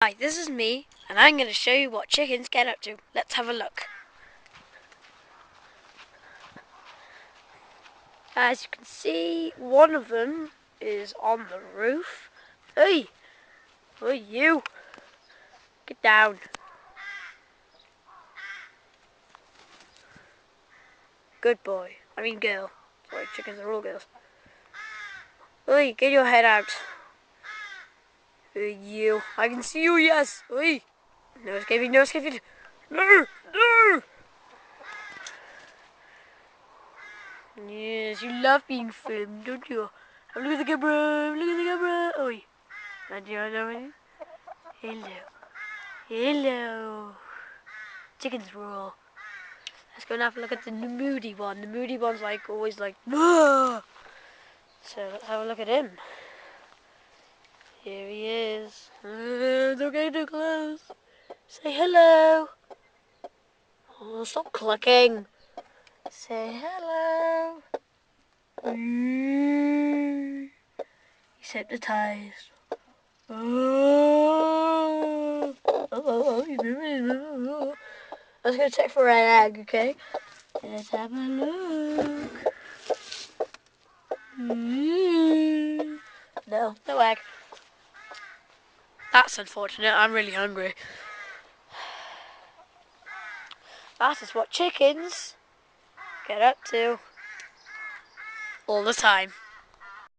Hi, this is me, and I'm going to show you what chickens get up to. Let's have a look. As you can see, one of them is on the roof. Hey! Hey, you! Get down. Good boy. I mean girl. Sorry, chickens are all girls. Hey, get your head out. Hey, you. I can see you, yes! Hey! No escaping, no escaping. No! No! Yes, you love being filmed, don't you? Look at the camera, look at the camera. Oi. Hello. Hello. Chickens rule. Let's go and have a look at the moody one. The moody one's like always like, "Ugh." So let's have a look at him. Here he is. Don't get too close. Say hello. Oh, stop clicking. Say hello. He's hypnotized. Oh, he's moving. Let's go check for an egg, okay? Let's have a look. No, no egg. That's unfortunate. I'm really hungry. That is what chickens get up to all the time.